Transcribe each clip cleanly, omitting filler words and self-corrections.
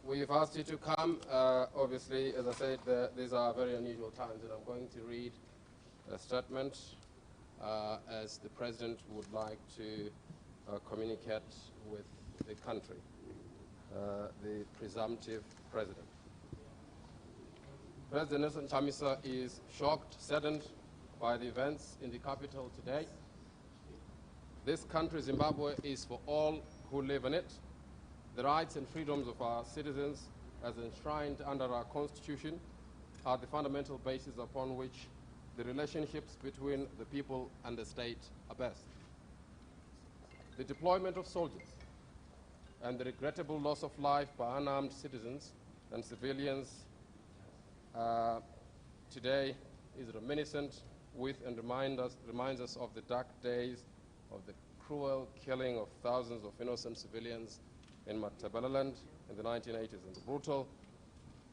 We've asked you to come. Obviously, as I said, these are very unusual times, and I'm going to read a statement as the President would like to communicate with the country, the presumptive President. President Nelson Chamisa is shocked, saddened by the events in the capital today. This country, Zimbabwe, is for all who live in it. The rights and freedoms of our citizens, as enshrined under our Constitution, are the fundamental basis upon which the relationships between the people and the state are based. The deployment of soldiers and the regrettable loss of life by unarmed citizens and civilians today is reminiscent with and reminds us of the dark days of the cruel killing of thousands of innocent civilians in Matabeleland in the 1980s and the brutal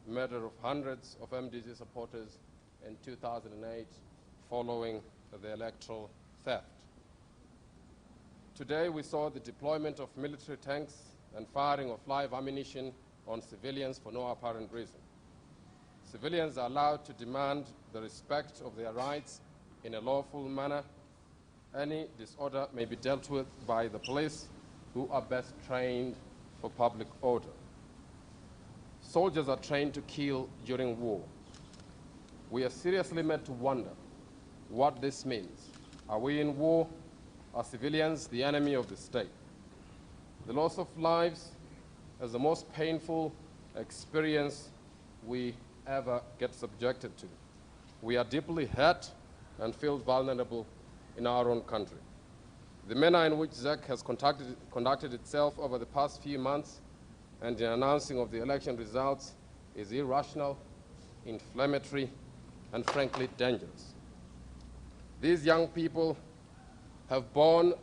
murder of hundreds of MDC supporters in 2008 following the electoral theft. Today we saw the deployment of military tanks and firing of live ammunition on civilians for no apparent reason. Civilians are allowed to demand the respect of their rights in a lawful manner. Any disorder may be dealt with by the police, who are best trained for public order. Soldiers are trained to kill during war. We are seriously made to wonder what this means. Are we in war? Are civilians the enemy of the state? The loss of lives is the most painful experience we ever get subjected to. We are deeply hurt and feel vulnerable in our own country. The manner in which ZEC has conducted itself over the past few months and the announcing of the election results is irrational, inflammatory, and frankly dangerous. These young people have borne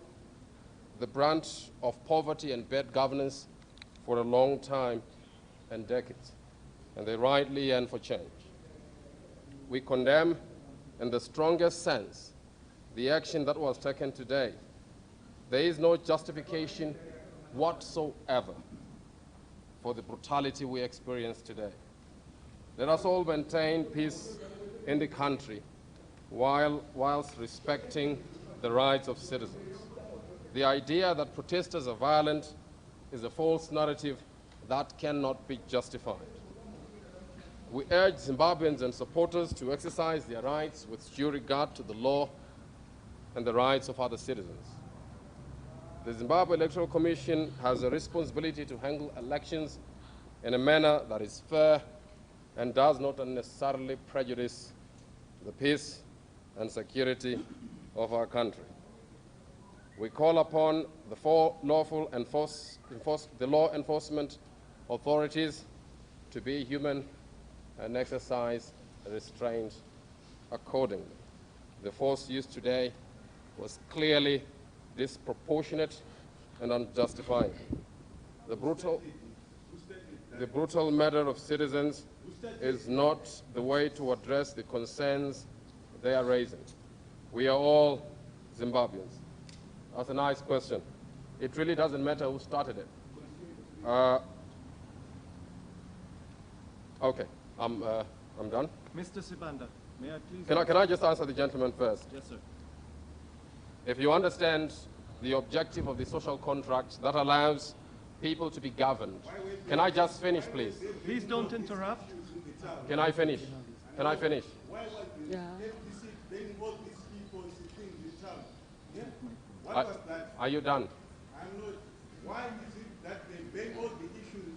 the brunt of poverty and bad governance for a long time and decades, and they rightly yearn for change. We condemn, in the strongest sense, the action that was taken today. There is no justification whatsoever for the brutality we experience today. Let us all maintain peace in the country whilst respecting the rights of citizens. The idea that protesters are violent is a false narrative that cannot be justified. We urge Zimbabweans and supporters to exercise their rights with due regard to the law and the rights of other citizens. The Zimbabwe Electoral Commission has a responsibility to handle elections in a manner that is fair and does not unnecessarily prejudice the peace and security of our country. We call upon the four lawful law enforcement authorities to be human and exercise restraint accordingly. The force used today was clearly disproportionate and unjustified. The brutal murder of citizens is not the way to address the concerns they are raising. We are all Zimbabweans. That's a nice question. It really doesn't matter who started it. Okay, I'm done. Mr. Sibanda, may I please... Can I just answer the gentleman first? Yes, sir. If you understand the objective of the social contract that allows people to be governed, can I just finish, please? Please don't interrupt. Can I finish? Can I finish? Why was the MDC bringing all these people sitting in the town? Yeah? What was that? Are you done? I'm not. Why is it that they bring all the issues,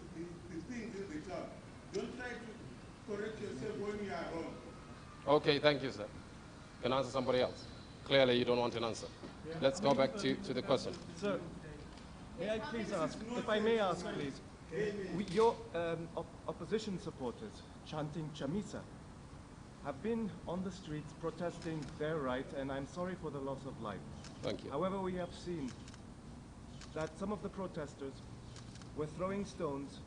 the things in the town? Don't try to correct yourself when you are wrong. Okay, thank you, sir. Can I answer somebody else? Clearly, you don't want an answer. Yeah. Let's go back to the question. Sir, may I please ask, if I may ask, please, your opposition supporters chanting Chamisa have been on the streets protesting their right, and I'm sorry for the loss of life. Thank you. However, we have seen that some of the protesters were throwing stones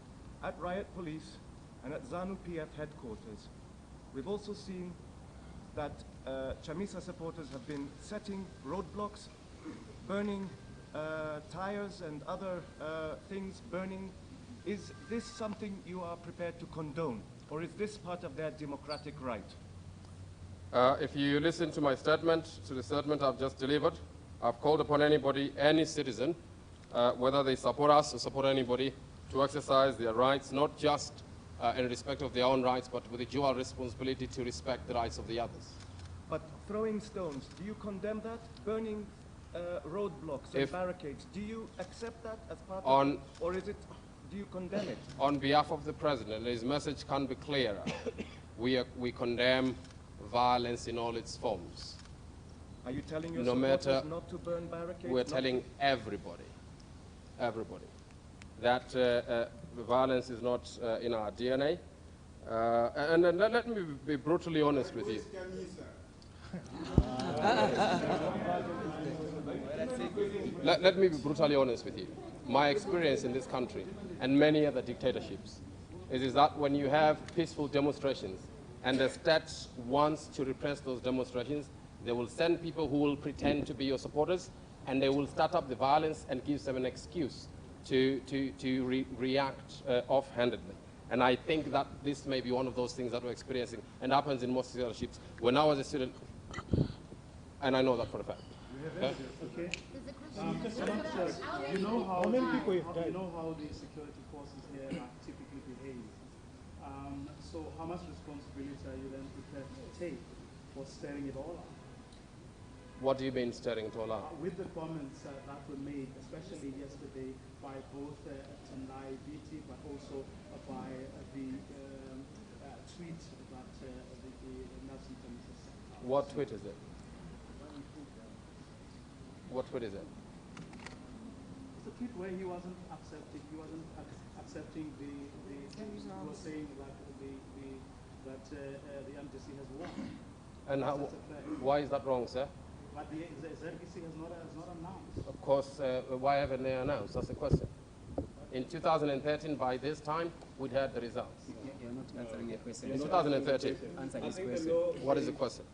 at riot police and at ZANU-PF headquarters. We've also seen that Chamisa supporters have been setting roadblocks, burning tires and other things, burning Is this something you are prepared to condone, or is this part of their democratic right? If you listen to my statement, to the statement I've just delivered, I've called upon anybody, any citizen, whether they support us or support anybody, to exercise their rights, not just in respect of their own rights, but with a dual responsibility to respect the rights of the others. But throwing stones, do you condemn that? Burning roadblocks and barricades, do you accept that as part of it? Or is it, do you condemn it? On behalf of the President, his message can't be clearer. We condemn violence in all its forms. Are you telling your No supporters matter, not to burn barricades? we're telling everybody, that violence is not in our DNA. And let me be brutally honest with you. Let me be brutally honest with you. My experience in this country and many other dictatorships is that when you have peaceful demonstrations and the state wants to repress those demonstrations, they will send people who will pretend to be your supporters, and they will start up the violence and give them an excuse to react offhandedly. And I think that this may be one of those things that we're experiencing, and happens in most dictatorships. When I was a student, and I know that for a fact. Okay. You know how the security forces here typically behave. So how much responsibility are you then prepared to take for stirring it all up? What do you mean stirring it all up? With the comments that were made, especially yesterday, by both Tendai BT, but also by the tweet that the Nelson Committee sent. What tweet is it? What tweet is it? It's a tweet where he wasn't accepting the he was saying that the MDC has won. And how, why is that wrong, sir? But the SABC has not announced. Of course, why haven't they announced? That's the question. In 2013, by this time, we'd had the results. You're not answering the question. In 2013. Answer his question. What is the question?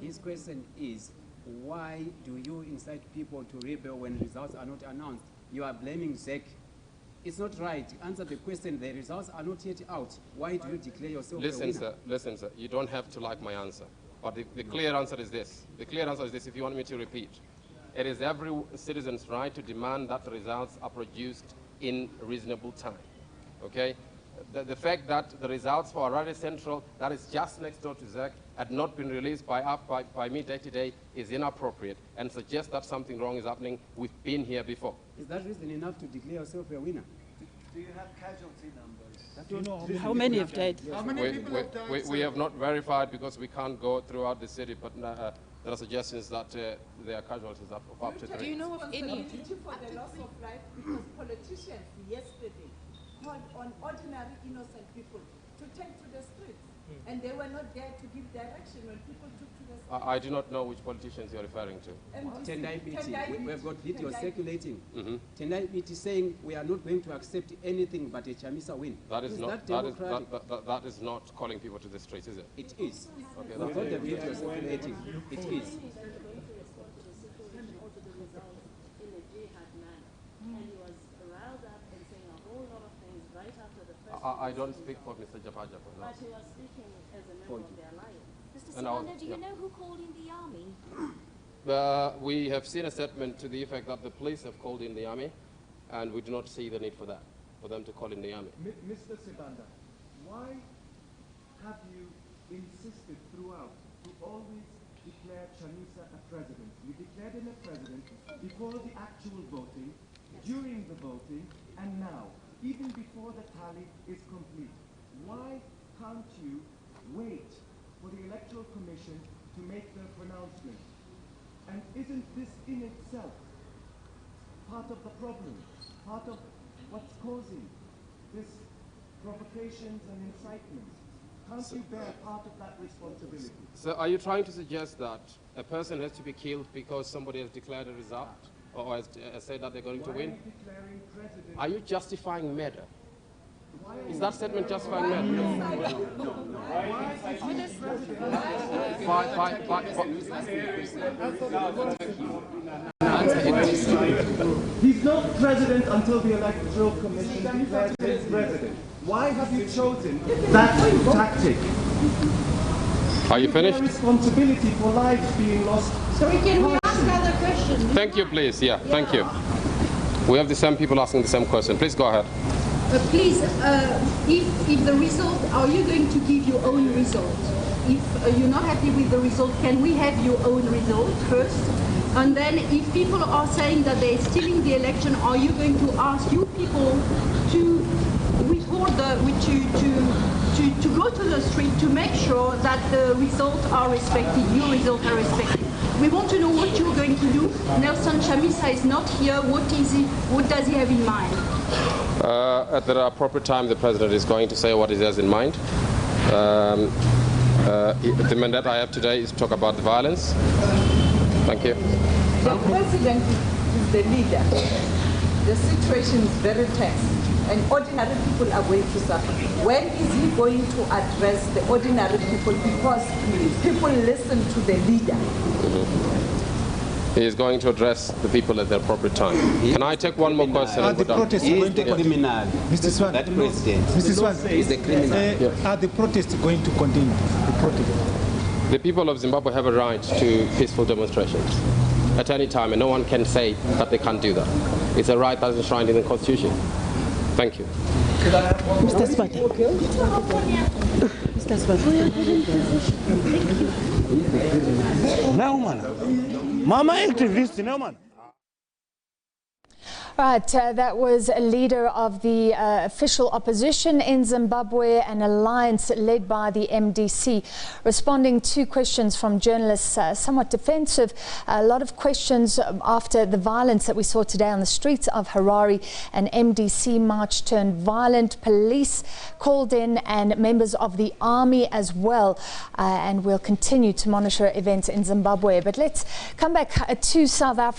His question is, why do you incite people to rebel when results are not announced? You are blaming ZEC. It's not right. Answer the question. The results are not yet out. Why do you declare yourself a winner? Listen, sir. You don't have to like my answer. But the clear answer is this. The clear answer is this, if you want me to repeat. It is every citizen's right to demand that the results are produced in reasonable time. Okay? The fact that the results for Harare Central, that is just next door to ZEC, had not been released by midday today is inappropriate and suggests that something wrong is happening. We've been here before. Is that reason enough to declare yourself a winner? Do you have casualty numbers? Do you know how many have died? How many people have died? We have not verified because we can't go throughout the city, but there are suggestions that there are casualties of up to 3. Do you know of any? For the loss of life, because politicians yesterday called on ordinary innocent people to take to the streets, and they were not there to give direction when people took to the streets. I do not know which politicians you're referring to. Tendai BT, we've got video circulating. Tendai BT saying we are not going to accept anything but a Chamisa win. That is not democratic? that is not calling people to the streets, is it? It is. Okay, We've got the video circulating. It is. I don't speak for Mr. Japaja for that. But he was speaking as a member of the alliance. Mr. Sibanda, do you know who called in the army? We have seen a statement to the effect that the police have called in the army, and we do not see the need for that, for them to call in the army. Mr. Sibanda, why have you insisted throughout to always declare Chamisa a president? You declared him a president before the actual voting, during the voting, and now, even before the tally is complete. Why can't you wait for the Electoral Commission to make their pronouncement? And isn't this in itself part of the problem, part of what's causing this provocations and incitements? Can't you bear part of that responsibility? So are you trying to suggest that a person has to be killed because somebody has declared a result? Or has said that they're going to win? Are you justifying murder? Is that statement justifying murder? He's not president until the Electoral Commission declares him president. Why have you chosen that tactic? Are you finished? Responsibility for lives being lost. Sorry, can we ask another question? Thank you, please. Yeah, thank you. We have the same people asking the same question. Please go ahead. Please, if the result, are you going to give your own result? If you're not happy with the result, can we have your own result first? And then if people are saying that they're stealing the election, are you going to ask you people to withhold to go to the street to make sure that the results are respected, your results are respected? We want to know what you're going to do. Nelson Chamisa is not here. What does he have in mind? At the appropriate time, the President is going to say what he has in mind. The mandate I have today is to talk about the violence. Thank you. The President is the leader. The situation is very tense, and ordinary people are going to suffer. When is he going to address the ordinary people? Because people listen to the leader. He is going to address the people at the appropriate time. Can I take one more question? Are the protests going to criminal? Mr. Swan, that president. Mr. Swan, is the criminal. Are the protests going to continue? The people of Zimbabwe have a right to peaceful demonstrations at any time, and no one can say that they can't do that. It's a right that's enshrined in the Constitution. Thank you. Mr. Sibanda. Mr. Sibanda. No, man. Mama activist, no, man. Right, that was a leader of the official opposition in Zimbabwe, an alliance led by the MDC, responding to questions from journalists, somewhat defensive. A lot of questions after the violence that we saw today on the streets of Harare. An MDC march turned violent. Police called in and members of the army as well. And we'll continue to monitor events in Zimbabwe. But let's come back to South Africa.